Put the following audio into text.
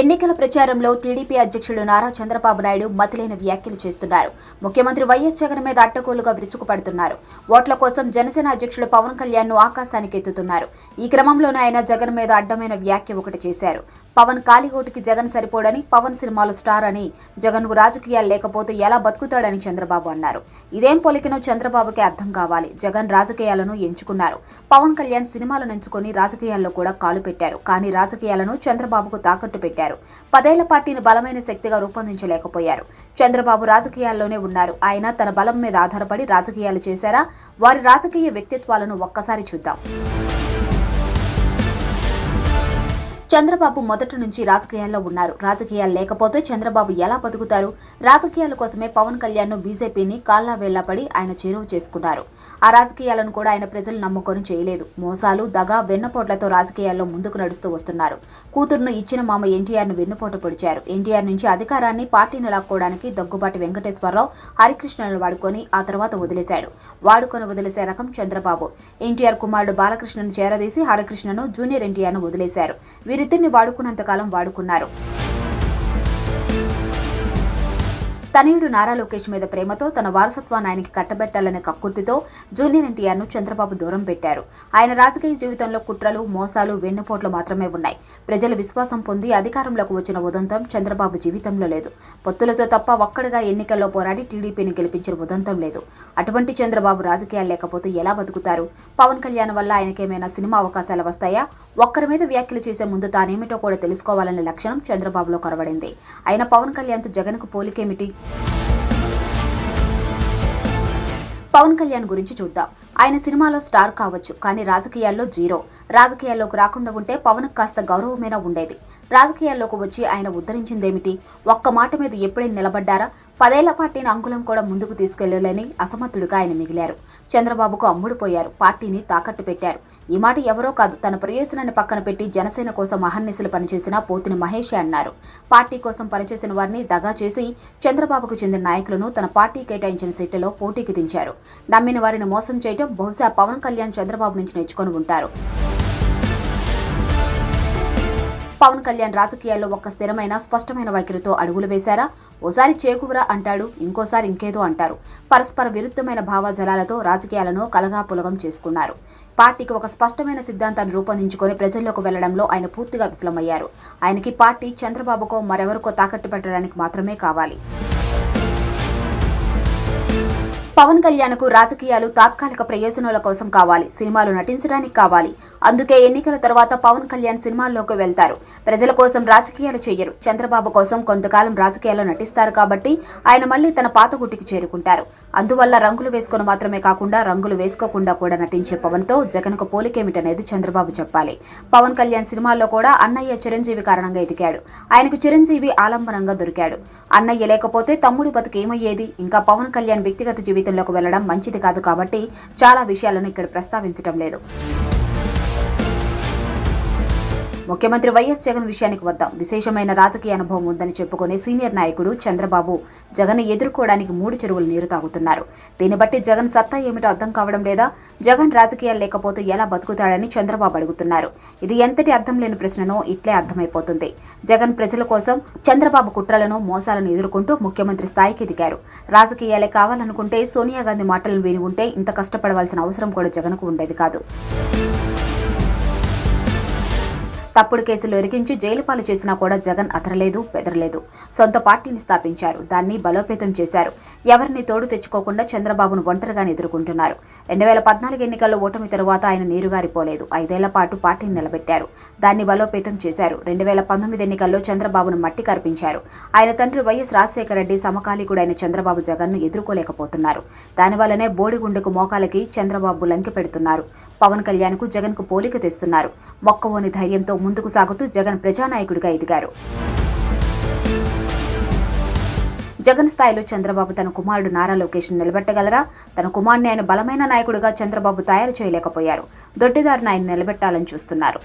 ఎన్నికల ప్రచారంలో టీడీపీ అధ్యక్షుడు నారా చంద్రబాబు నాయుడు మతిలేని వ్యాఖ్యలు చేస్తున్నారు. ముఖ్యమంత్రి వైఎస్ జగన్ మీద అడ్డగోలుగా విరుచుకుపడుతున్నారు. ఓట్ల కోసం జనసేన అధ్యక్షుడు పవన్ కళ్యాణ్ ను ఆకాశానికి ఎత్తుతున్నారు. ఈ క్రమంలోనే ఆయన జగన్ మీద అడ్డమైన వ్యాఖ్య ఒకటి చేశారు. పవన్ కాలిగోటికి జగన్ సరిపోడని, పవన్ సినిమాలో స్టార్ అని, జగన్ కు రాజకీయాలు లేకపోతే ఎలా బతుకుతాడని చంద్రబాబు అన్నారు. ఇదేం పొలికినో చంద్రబాబుకి అర్థం కావాలి. జగన్ రాజకీయాలను ఎంచుకున్నారు. పవన్ కళ్యాణ్ సినిమాలను ఎంచుకుని రాజకీయాల్లో కూడా కాలు పెట్టారు. కానీ రాజకీయాలను చంద్రబాబుకు తాకట్టు పెట్టారు. 10 ఏళ్ల పార్టీని బలమైన శక్తిగా రూపొందించలేకపోయారు. చంద్రబాబు రాజకీయాల్లోనే ఉన్నారు. ఆయన తన బలం మీద ఆధారపడి రాజకీయాలు చేశారా? వారి రాజకీయ వ్యక్తిత్వాలను ఒక్కసారి చూద్దాం. చంద్రబాబు మొదటి నుంచి రాజకీయాల్లో ఉన్నారు. రాజకీయాలు లేకపోతే చంద్రబాబు ఎలా బతుకుతారు? రాజకీయాల కోసమే పవన్ కళ్యాణ్ ను బీజేపీని కాళ్లా వేళ్లాపడి ఆయన చేరువ చేసుకున్నారు. ఆ రాజకీయాలను కూడా ఆయన ప్రజలు నమ్ముకొని చేయలేదు. మోసాలు, దగా, వెన్నపోట్లతో రాజకీయాల్లో ముందుకు నడుస్తూ వస్తున్నారు. కూతురును ఇచ్చిన మామ ఎన్టీఆర్ ను వెన్నుపోటు పొడిచారు. ఎన్టీఆర్ నుంచి అధికారాన్ని, పార్టీని లాక్కోవడానికి దగ్గుబాటి వెంకటేశ్వరరావు, హరికృష్ణను వాడుకొని ఆ తర్వాత వదిలేశాడు. వాడుకొని వదిలేసే రకం చంద్రబాబు. ఎన్టీఆర్ కుమారుడు బాలకృష్ణను చేరదీసి హరికృష్ణను, జూనియర్ ఎన్టీఆర్ ను వదిలేశారు. వీరిద్దరిని వాడుకున్నంతకాలం వాడుకున్నారు. తనయుడు నారా లోకేష్ మీద ప్రేమతో, తన వారసత్వాన్ని ఆయనకి కట్టబెట్టాలనే కక్కుర్తితో జూనియర్ ఎన్టీఆర్ ను చంద్రబాబు దూరం పెట్టారు. ఆయన రాజకీయ జీవితంలో కుట్రలు, మోసాలు, వెన్నుపోట్లు మాత్రమే ఉన్నాయి. ప్రజల విశ్వాసం పొంది అధికారంలోకి వచ్చిన ఉదంతం చంద్రబాబు జీవితంలో లేదు. పొత్తులతో తప్ప ఒక్కడిగా ఎన్నికల్లో పోరాడి టీడీపీని గెలిపించిన ఉదంతం లేదు. అటువంటి చంద్రబాబు రాజకీయాలు లేకపోతే ఎలా బతుకుతారు? పవన్ కళ్యాణ్ వల్ల ఆయనకేమైనా సినిమా అవకాశాలు వస్తాయా? ఒక్కరి మీద వ్యాఖ్యలు చేసే ముందు తానేమిటో కూడా తెలుసుకోవాలనే లక్షణం చంద్రబాబులో కొరవడింది. అయినా పవన్ కళ్యాణ్తో జగన్ కు పోలికేమిటి? పవన్ కళ్యాణ్ గురించి చూద్దాం. ఆయన సినిమాలో స్టార్ కావచ్చు, కానీ రాజకీయాల్లో జీరో. రాజకీయాల్లోకి రాకుండా ఉంటే పవన్ కాస్త గౌరవమైనా ఉండేది. రాజకీయాల్లోకి వచ్చి ఆయన ఉద్ధరించిందేమిటి? ఒక్క మాట మీద ఎప్పుడైనా నిలబడ్డారా? 10 ఏళ్ల పార్టీని అంగుళం కూడా ముందుకు తీసుకెళ్లలేని అసమర్థుడిగా ఆయన మిగిలారు. చంద్రబాబుకు అమ్ముడుపోయారు. పార్టీని తాకట్టు పెట్టారు. ఈ మాట ఎవరో కాదు, తన ప్రయోజనాన్ని పక్కన పెట్టి జనసేన కోసం అహర్నిశలు పనిచేసిన పోతిన మహేషే అన్నారు. పార్టీ కోసం పనిచేసిన వారిని దగా చేసి చంద్రబాబుకు చెందిన నాయకులను తన పార్టీ కేటాయించిన సీట్లలో పోటీకి దించారు. నమ్మిన వారిని మోసం చేయడం బహుశా పవన్ కళ్యాణ్ చంద్రబాబు నుంచి నేర్చుకొని ఉంటారు. పవన్ కళ్యాణ్ రాజకీయాల్లో ఒక్క స్థిరమైన, స్పష్టమైన వైఖరితో అడుగులు వేశారా? ఓసారి చేకువరా అంటాడు, ఇంకోసారి ఇంకేదో అంటారు. పరస్పర విరుద్ధమైన భావజాలాలతో రాజకీయాలను కలగాపులగం చేసుకున్నారు. పార్టీకి ఒక స్పష్టమైన సిద్ధాంతాన్ని రూపొందించుకొని ప్రజల్లోకి వెళ్లడంలో ఆయన పూర్తిగా విఫలమయ్యారు. ఆయనకి పార్టీ చంద్రబాబుకో మరెవరికో తాకట్టు పెట్టడానికి మాత్రమే కావాలి. పవన్ కళ్యాణ్కు రాజకీయాలు తాత్కాలిక ప్రయోజనాల కోసం కావాలి, సినిమాలు నటించడానికి కావాలి. అందుకే ఎన్నికల తర్వాత పవన్ కళ్యాణ్ సినిమాల్లోకి వెళ్తారు. ప్రజల కోసం రాజకీయాలు చేయరు. చంద్రబాబు కోసం కొంతకాలం రాజకీయాల్లో నటిస్తారు కాబట్టి ఆయన మళ్లీ తన పాత గుట్టికి చేరుకుంటారు. అందువల్ల రంగులు వేసుకొని మాత్రమే కాకుండా రంగులు వేసుకోకుండా కూడా నటించే పవన్ తో జగన్ కు పోలికేమిటనేది చంద్రబాబు చెప్పాలి. పవన్ కళ్యాణ్ సినిమాల్లో కూడా అన్నయ్య చిరంజీవి కారణంగా ఎదిగాడు. ఆయనకు చిరంజీవి ఆలంబనంగా దొరికాడు. అన్నయ్య లేకపోతే తమ్ముడి బతుకు ఏమయ్యేది? ఇంకా పవన్ కళ్యాణ్ వ్యక్తిగత జీవితంలోకి వెళ్లడం మంచిది కాదు కాబట్టి చాలా విషయాలను ఇక్కడ ప్రస్తావించడం లేదు. ముఖ్యమంత్రి వైఎస్ జగన్ విషయానికి వద్దాం. విశేషమైన రాజకీయ అనుభవం ఉందని చెప్పుకునే సీనియర్ నాయకుడు చంద్రబాబు జగన్ ఎదుర్కోవడానికి 3 చెరువులు నీరు తాగుతున్నారు. దీన్ని బట్టి జగన్ సత్తా ఏమిటో అర్థం కావడం లేదా? జగన్ రాజకీయాలు లేకపోతే ఎలా బతుకుతాడని చంద్రబాబు అడుగుతున్నారు. ఇది ఎంతటి అర్థం లేని ప్రశ్ననో ఇట్లే అర్థమైపోతుంది. జగన్ ప్రజల కోసం చంద్రబాబు కుట్రలను, మోసాలను ఎదుర్కొంటూ ముఖ్యమంత్రి స్థాయికి ఎదిగారు. రాజకీయాలే కావాలనుకుంటే సోనియా గాంధీ మాటలను విని ఉంటే ఇంత కష్టపడవలసిన అవసరం కూడా జగన్ కు ఉండేది కాదు. తప్పుడు కేసులు ఎరిగించి జైలు పాలు చేసినా కూడా జగన్ అతరలేదు, బెదరలేదు. సొంత పార్టీని స్థాపించారు. దాన్ని బలోపేతం చేశారు. ఎవరిని తోడు తెచ్చుకోకుండా చంద్రబాబును ఒంటరిగానే ఎదుర్కొంటున్నారు. 2014 ఎన్నికల్లో ఓటమి తరువాత ఆయన నీరుగారిపోలేదు. 5 ఏళ్ల పాటు పార్టీని నిలబెట్టారు. దాన్ని బలోపేతం చేశారు. 2019 ఎన్నికల్లో చంద్రబాబును మట్టి కర్పించారు. ఆయన తండ్రి వైఎస్ రాజశేఖర రెడ్డి సమకాలీకుడైన చంద్రబాబు జగన్ను ఎదుర్కోలేకపోతున్నారు. దానివల్లనే బోడిగుండెకు మోకాలకి చంద్రబాబు లంకె పెడుతున్నారు. పవన్ కళ్యాణ్ కు జగన్ కు పోలిక తెస్తున్నారు. మొక్కవోని ధైర్యంతో ముందుకు సాగుతూ జగన్ ప్రజానాయకుడిగా ఎదిగారు. జగన్ స్థాయిలో చంద్రబాబు తన కుమారుడు నారా లోకేష్ నిలబెట్టగలరా? తన కుమారుని ఆయన బలమైన నాయకుడిగా చంద్రబాబు తయారు చేయలేకపోయారు. దొడ్డిదారిని ఆయన నిలబెట్టాలని చూస్తున్నారు.